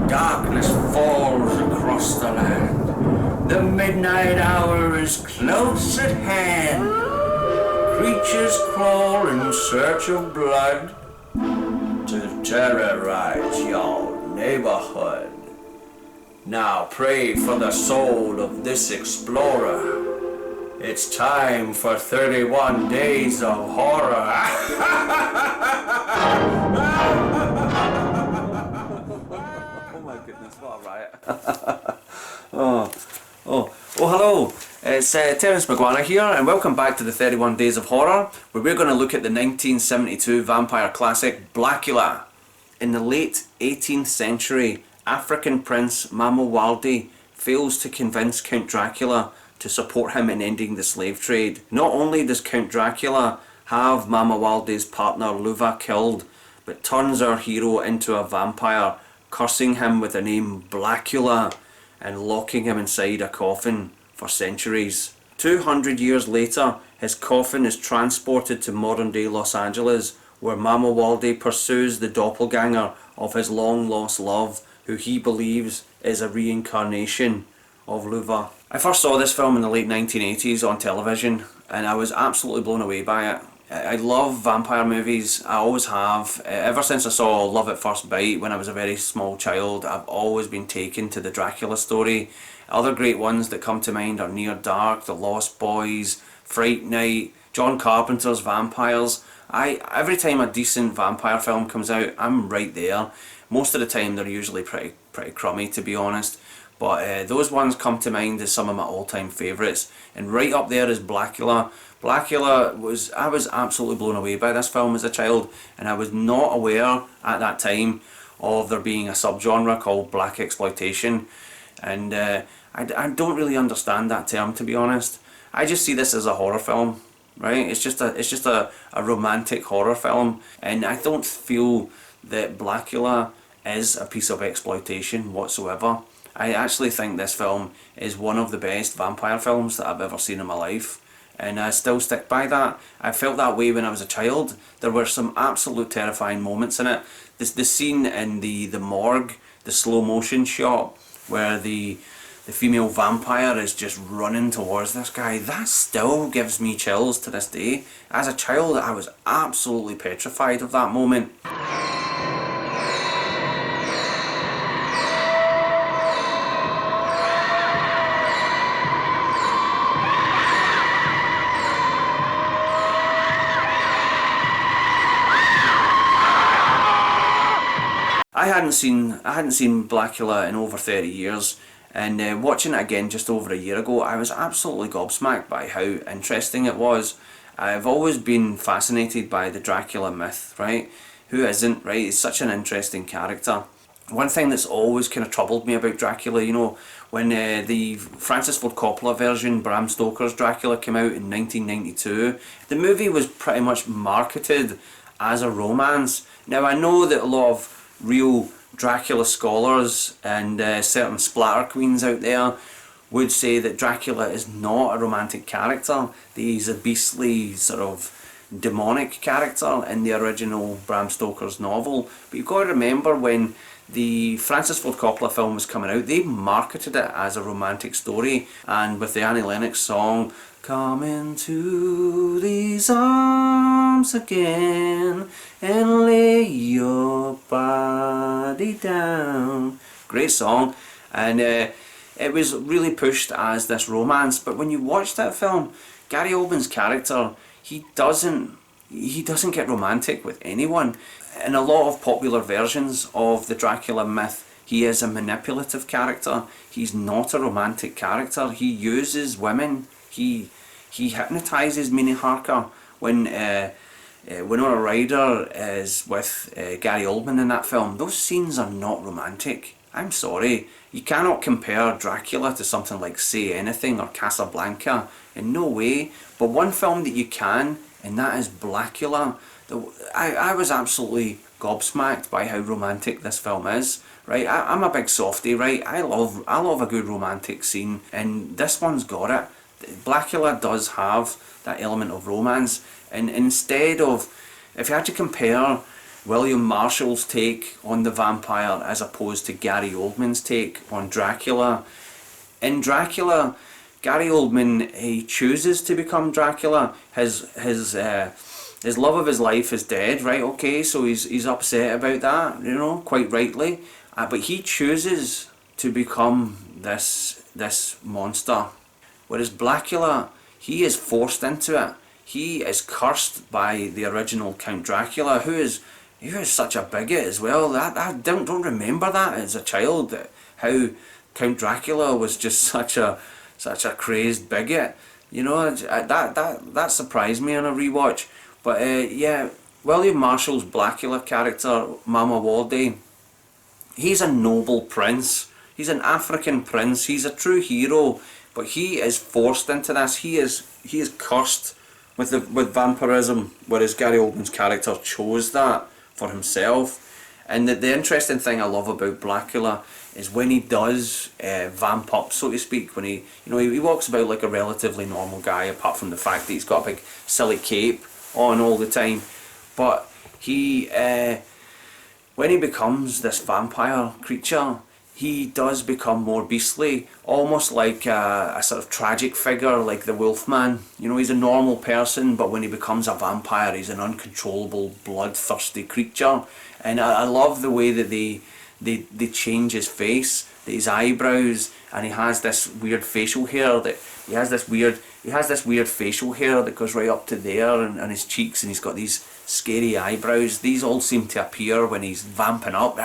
Darkness falls across the land. The midnight hour is close at hand. Creatures crawl in search of blood to terrorize your neighborhood. Now pray for the soul of this explorer. It's time for 31 days of horror. Oh my goodness, what a riot. Oh, hello. It's Terence McGuana here, and welcome back to the 31 Days of Horror, where we're going to look at the 1972 vampire classic Blacula. In the late 18th century, African prince Mamuwalde fails to convince Count Dracula to support him in ending the slave trade. Not only does Count Dracula have Mamuwalde's partner Luva killed, but turns our hero into a vampire, cursing him with the name Blacula and locking him inside a coffin for centuries. 200 years later, his coffin is transported to modern-day Los Angeles, where Mamuwalde pursues the doppelganger of his long-lost love, who he believes is a reincarnation of Luva. I first saw this film in the late 1980s on television, and I was absolutely blown away by it. I love vampire movies, I always have. Ever since I saw Love at First Bite when I was a very small child, I've always been taken to the Dracula story. Other great ones that come to mind are Near Dark, The Lost Boys, Fright Night, John Carpenter's Vampires. Every time a decent vampire film comes out, I'm right there. Most of the time they're usually pretty crummy, to be honest. But those ones come to mind as some of my all-time favourites. And right up there is Blacula. I was absolutely blown away by this film as a child, and I was not aware at that time of there being a subgenre called Blaxploitation. And I don't really understand that term, to be honest. I just see this as a horror film, right? It's just a romantic horror film, and I don't feel that Blacula is a piece of exploitation whatsoever. I actually think this film is one of the best vampire films that I've ever seen in my life, and I still stick by that. I felt that way when I was a child. There were some absolute terrifying moments in it. The scene in the morgue, the slow motion shot where the female vampire is just running towards this guy, that still gives me chills to this day. As a child, I was absolutely petrified of that moment. I hadn't seen Blacula in over 30 years, and watching it again just over a year ago, I was absolutely gobsmacked by how interesting it was. I've always been fascinated by the Dracula myth, right? Who isn't, right? He's such an interesting character. One thing that's always kind of troubled me about Dracula, you know, when the Francis Ford Coppola version, Bram Stoker's Dracula, came out in 1992, the movie was pretty much marketed as a romance. Now, I know that a lot of real Dracula scholars and certain splatter queens out there would say that Dracula is not a romantic character, that he's a beastly sort of demonic character in the original Bram Stoker's novel. But you've got to remember, when the Francis Ford Coppola film was coming out, they marketed it as a romantic story, and with the Annie Lennox song "Come into these arms again and lay your body down." Great song, and it was really pushed as this romance. But when you watch that film, Gary Oldman's character, he doesn't get romantic with anyone. In a lot of popular versions of the Dracula myth, he is a manipulative character. He's not a romantic character. He uses women. He hypnotizes Minnie Harker. When Winona Ryder is with Gary Oldman in that film, those scenes are not romantic. I'm sorry. You cannot compare Dracula to something like Say Anything or Casablanca. In no way. But one film that you can, and that is Blacula. I was absolutely gobsmacked by how romantic this film is, right? I'm a big softie, right? I love a good romantic scene, and this one's got it. Blacula does have that element of romance, and instead of, if you had to compare William Marshall's take on the vampire as opposed to Gary Oldman's take on Dracula. In Dracula, Gary Oldman, he chooses to become Dracula. His love of his life is dead, right? Okay, so he's upset about that, you know, quite rightly. But he chooses to become this monster. Whereas Blacula, he is forced into it. He is cursed by the original Count Dracula, who is such a bigot as well. I don't remember that as a child, how Count Dracula was just such a crazed bigot. You know, that surprised me on a rewatch. But yeah, William Marshall's Blacula character, Mama Walde, he's a noble prince. He's an African prince. He's a true hero, but he is forced into this. He is cursed with vampirism, whereas Gary Oldman's character chose that for himself. And the interesting thing I love about Blacula is when he does vamp up, so to speak, when he walks about like a relatively normal guy, apart from the fact that he's got a big silly cape on all the time. But he, when he becomes this vampire creature, he does become more beastly, almost like a sort of tragic figure, like the Wolfman. You know, he's a normal person, but when he becomes a vampire, he's an uncontrollable, bloodthirsty creature. And I love the way that they change his face, his eyebrows, and he has this weird facial hair he has this weird facial hair that goes right up to there, and his cheeks, and he's got these scary eyebrows. These all seem to appear when he's vamping up.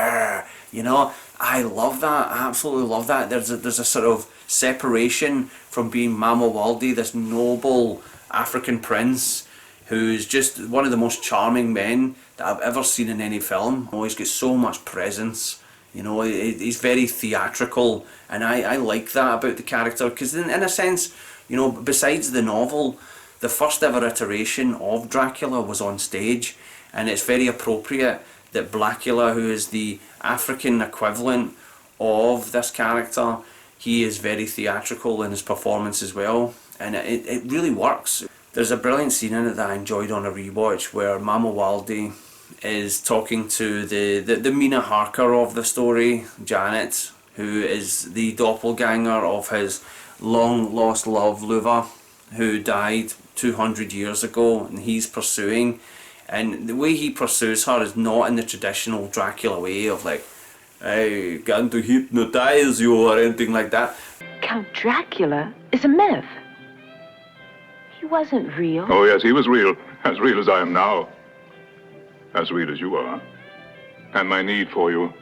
You know, I love that. I absolutely love that. There's a sort of separation from being Mama Walde, this noble African prince who's just one of the most charming men that I've ever seen in any film. Oh, he's got so much presence. You know, he's very theatrical, and I like that about the character, because in a sense, you know, besides the novel, the first ever iteration of Dracula was on stage, and it's very appropriate that Blacula, who is the African equivalent of this character, he is very theatrical in his performance as well, and it really works. There's a brilliant scene in it that I enjoyed on a rewatch where Mama Walde is talking to the Mina Harker of the story, Janet, who is the doppelganger of his long lost love Luva, who died 200 years ago, and he's pursuing. And the way he pursues her is not in the traditional Dracula way of like, "I going to hypnotize you" or anything like that. Count Dracula is a myth. He wasn't real. Oh yes, he was real as I am now. As real as you are. And my need for you.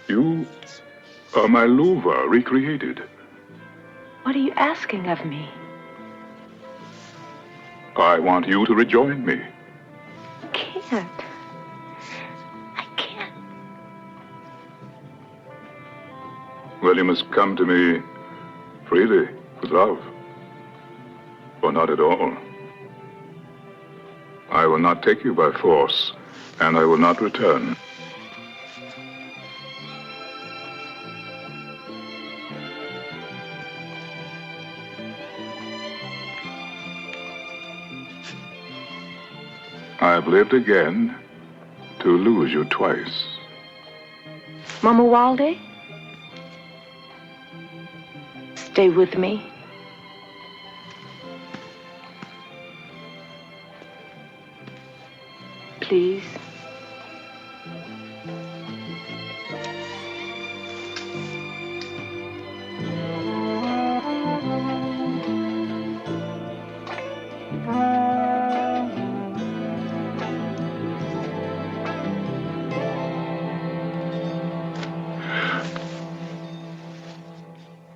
You are my Luva recreated. What are you asking of me? I want you to rejoin me. I can't. Well, you must come to me freely with love. Or not at all. I will not take you by force, and I will not return. I've lived again to lose you twice. Mama Walde? Stay with me. Please.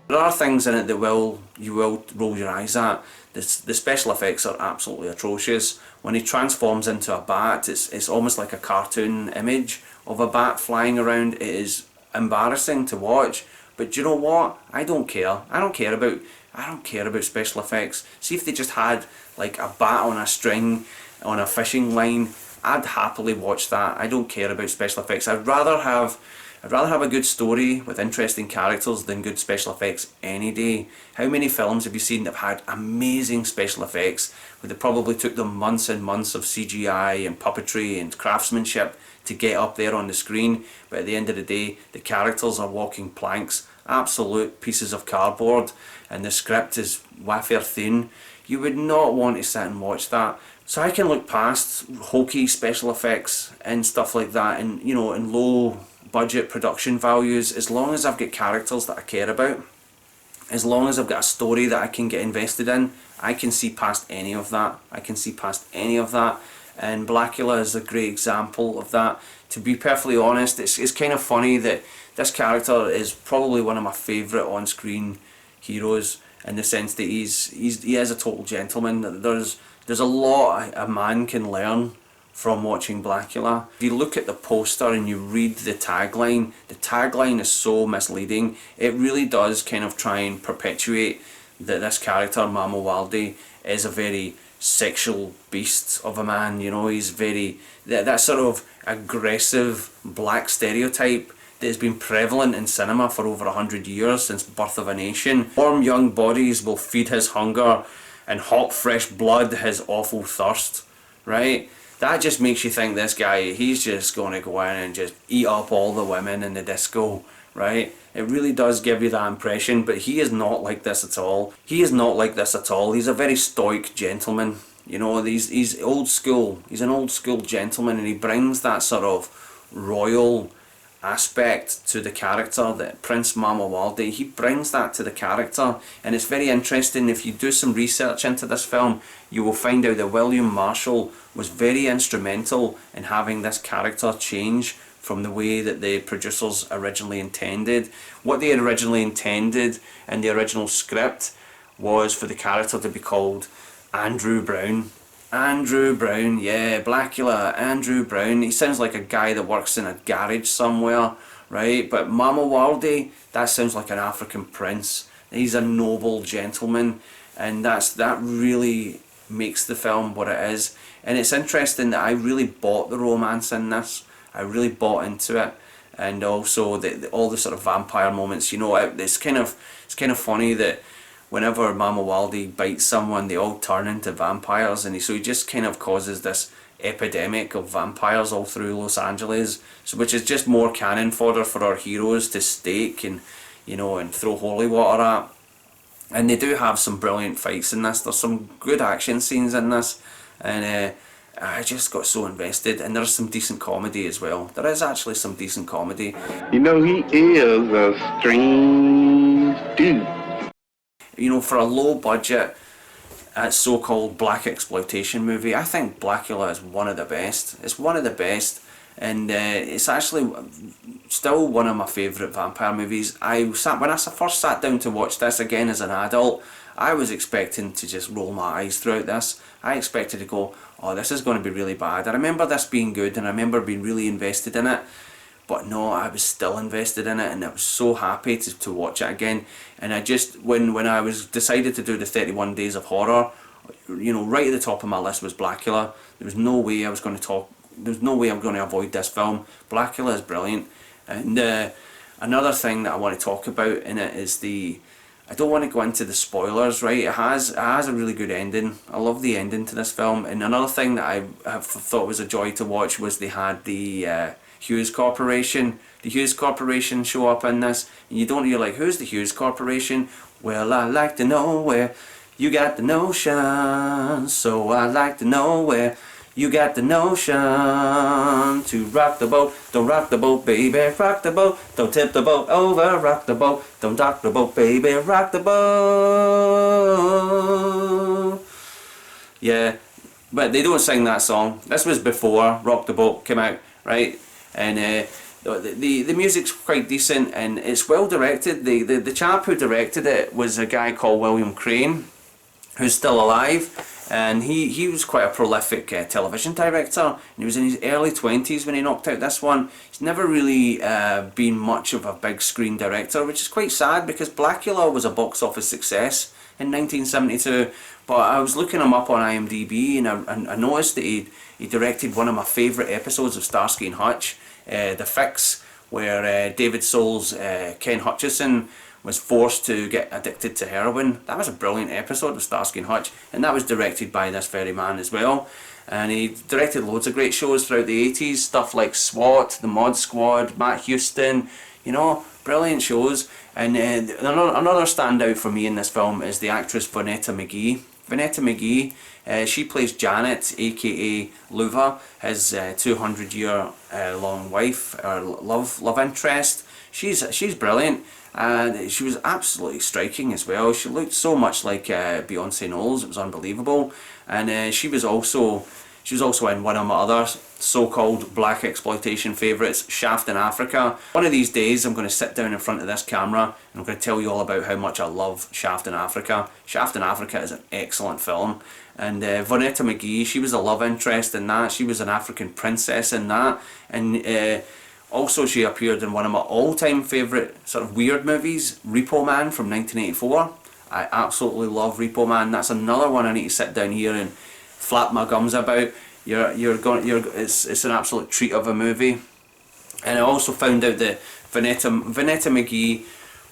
There are things in it that you will roll your eyes at. The special effects are absolutely atrocious. When he transforms into a bat, it's almost like a cartoon image of a bat flying around. It is embarrassing to watch. But do you know what? I don't care. I don't care about special effects. See if they just had like a bat on a string on a fishing line, I'd happily watch that. I don't care about special effects. I'd rather have I'd rather have a good story with interesting characters than good special effects any day. How many films have you seen that have had amazing special effects, where they probably took them months and months of CGI and puppetry and craftsmanship to get up there on the screen, but at the end of the day the characters are walking planks, absolute pieces of cardboard, and the script is wafer thin. You would not want to sit and watch that. So I can look past hokey special effects and stuff like that, and you know, and low budget production values, as long as I've got characters that I care about, as long as I've got a story that I can get invested in. I can see past any of that. I can see past any of that. And Blacula is a great example of that. To be perfectly honest, it's kind of funny that this character is probably one of my favourite on-screen heroes, in the sense that he is a total gentleman. There's a lot a man can learn from watching Blacula. If you look at the poster and you read the tagline is so misleading. It really does kind of try and perpetuate that this character, Mama Walde, is a very sexual beast of a man. You know, he's very, that sort of aggressive black stereotype that has been prevalent in cinema for over 100 years, since Birth of a Nation. Warm young bodies will feed his hunger, and hot fresh blood his awful thirst, right? That just makes you think this guy, he's just going to go in and just eat up all the women in the disco, right? It really does give you that impression, but he is not like this at all. He is not like this at all. He's a very stoic gentleman. You know, he's old school. He's an old school gentleman, and he brings that sort of royal aspect to the character, that Prince Mama Walde, he brings that to the character. And it's very interesting. If you do some research into this film, you will find out that William Marshall was very instrumental in having this character change from the way that the producers originally intended. What they originally intended in the original script was for the character to be called Andrew Brown. Andrew Brown, yeah, Blacula, Andrew Brown. He sounds like a guy that works in a garage somewhere, right? But Mama Walde, that sounds like an African prince. He's a noble gentleman, and that really makes the film what it is. And it's interesting that I really bought the romance in this. I really bought into it, and also all the sort of vampire moments. You know, it's kind of funny that whenever Mama Walde bites someone, they all turn into vampires, and so he just kind of causes this epidemic of vampires all through Los Angeles. So, which is just more cannon fodder for our heroes to stake and, you know, and throw holy water at. And they do have some brilliant fights in this. There's some good action scenes in this, and I just got so invested. And there's some decent comedy as well. There is actually some decent comedy. You know, he is a strange dude. You know, for a low budget so-called blaxploitation movie, I think Blacula is one of the best. It's one of the best, and it's actually still one of my favourite vampire movies. When I first sat down to watch this again as an adult, I was expecting to just roll my eyes throughout this. I expected to go, oh, this is going to be really bad. I remember this being good, and I remember being really invested in it. But no, I was still invested in it, and I was so happy to watch it again. And I just, when I was decided to do the 31 Days of Horror, you know, right at the top of my list was Blacula. There was no way I was going to talk, there's no way I'm going to avoid this film. Blacula is brilliant. And another thing that I want to talk about in it is I don't want to go into the spoilers, right? It has a really good ending. I love the ending to this film. And another thing that I have thought was a joy to watch was they had the Hughes Corporation. The Hughes Corporation show up in this, and you're like, who's the Hughes Corporation? Well, I like to know where you got the notion, so I like to know where you got the notion to rock the boat. Don't rock the boat, baby, rock the boat. Don't tip the boat over, rock the boat. Don't rock the boat, baby, rock the boat. Yeah, but they don't sing that song. This was before Rock the Boat came out, right? And the music's quite decent, and it's well directed. The chap who directed it was a guy called William Crane, who's still alive, and he was quite a prolific television director, and he was in his early 20s when he knocked out this one. He's never really been much of a big screen director, which is quite sad, because Blacula was a box office success in 1972. But I was looking him up on IMDb, and I noticed that he directed one of my favourite episodes of Starsky and Hutch, The Fix, where David Soul's Ken Hutchison was forced to get addicted to heroin. That was a brilliant episode of Starsky and Hutch, and that was directed by this very man as well. And he directed loads of great shows throughout the 80s, stuff like SWAT, The Mod Squad, Matt Houston, you know, brilliant shows. And another standout for me in this film is the actress Vonetta McGee. Vonetta McGee, she plays Janet, aka Luva, his 200-year long wife, or love interest. She's brilliant, and she was absolutely striking as well. She looked so much like Beyonce Knowles. It was unbelievable. And she was also in one of my other so-called black exploitation favourites, Shaft in Africa. One of these days I'm going to sit down in front of this camera and I'm going to tell you all about how much I love Shaft in Africa. Shaft in Africa is an excellent film. And Vonetta McGee, she was a love interest in that. She was an African princess in that. And also she appeared in one of my all-time favourite sort of weird movies, Repo Man from 1984. I absolutely love Repo Man. That's another one I need to sit down here and flap my gums about. It's an absolute treat of a movie. And I also found out that Vonetta McGee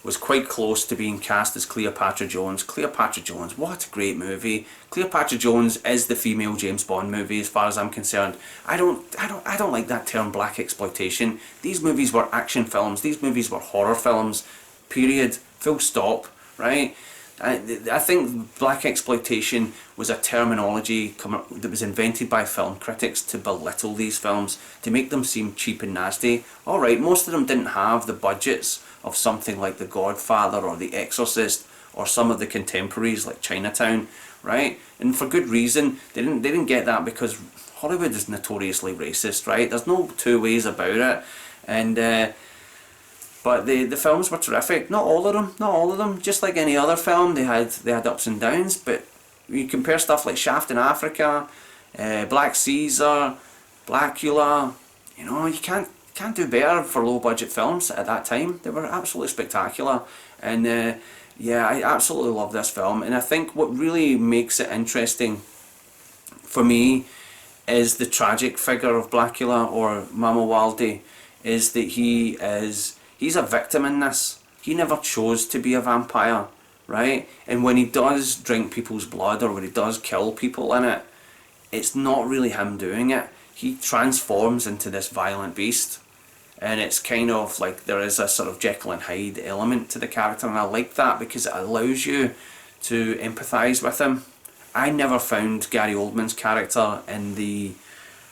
was quite close to being cast as Cleopatra Jones. Cleopatra Jones, what a great movie. Cleopatra Jones is the female James Bond movie as far as I'm concerned. I don't like that term black exploitation. These movies were action films. These movies were horror films. Period. Full stop. Right? I think black exploitation was a terminology that was invented by film critics to belittle these films, to make them seem cheap and nasty. Alright, most of them didn't have the budgets of something like The Godfather or The Exorcist or some of the contemporaries like Chinatown, right? And for good reason. They didn't get that because Hollywood is notoriously racist, right? There's no two ways about it. And but the films were terrific. Not all of them. Just like any other film, they had ups and downs. But you compare stuff like Shaft in Africa, Black Caesar, Blacula. You know, you can't do better for low budget films at that time. They were absolutely spectacular. And yeah, I absolutely love this film. And I think what really makes it interesting for me is the tragic figure of Blacula, or Mama Walde, is that he's a victim in this. He never chose to be a vampire, right? And when he does drink people's blood, or when he does kill people in it, it's not really him doing it. He transforms into this violent beast. And it's kind of like there is a sort of Jekyll and Hyde element to the character, and I like that because it allows you to empathise with him. I never found Gary Oldman's character in the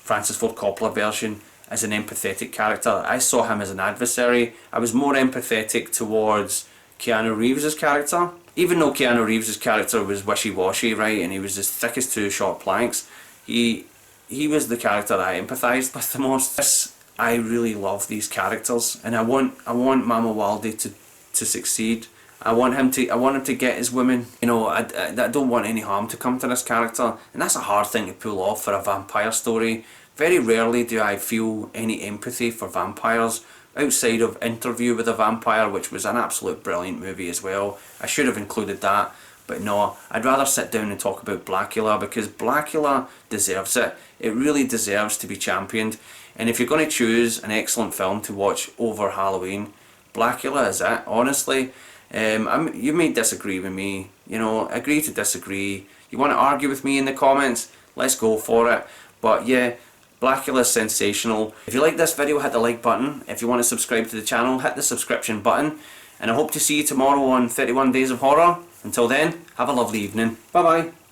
Francis Ford Coppola version as an empathetic character. I saw him as an adversary. I was more empathetic towards Keanu Reeves' character. Even though Keanu Reeves' character was wishy-washy, right, and he was as thick as two short planks, he was the character that I empathised with the most. I really love these characters, and I want Mama Walde to succeed. I want him to get his women. You know, I don't want any harm to come to this character, and that's a hard thing to pull off for a vampire story. Very rarely do I feel any empathy for vampires outside of Interview with a Vampire, which was an absolute brilliant movie as well. I should have included that, but no, I'd rather sit down and talk about Blacula, because Blacula deserves it. It really deserves to be championed. And if you're going to choose an excellent film to watch over Halloween, Blacula is it, honestly. You may disagree with me, you know, agree to disagree. You want to argue with me in the comments? Let's go for it. But yeah, Blacula is sensational. If you like this video, hit the like button. If you want to subscribe to the channel, hit the subscription button. And I hope to see you tomorrow on 31 Days of Horror. Until then, have a lovely evening. Bye bye.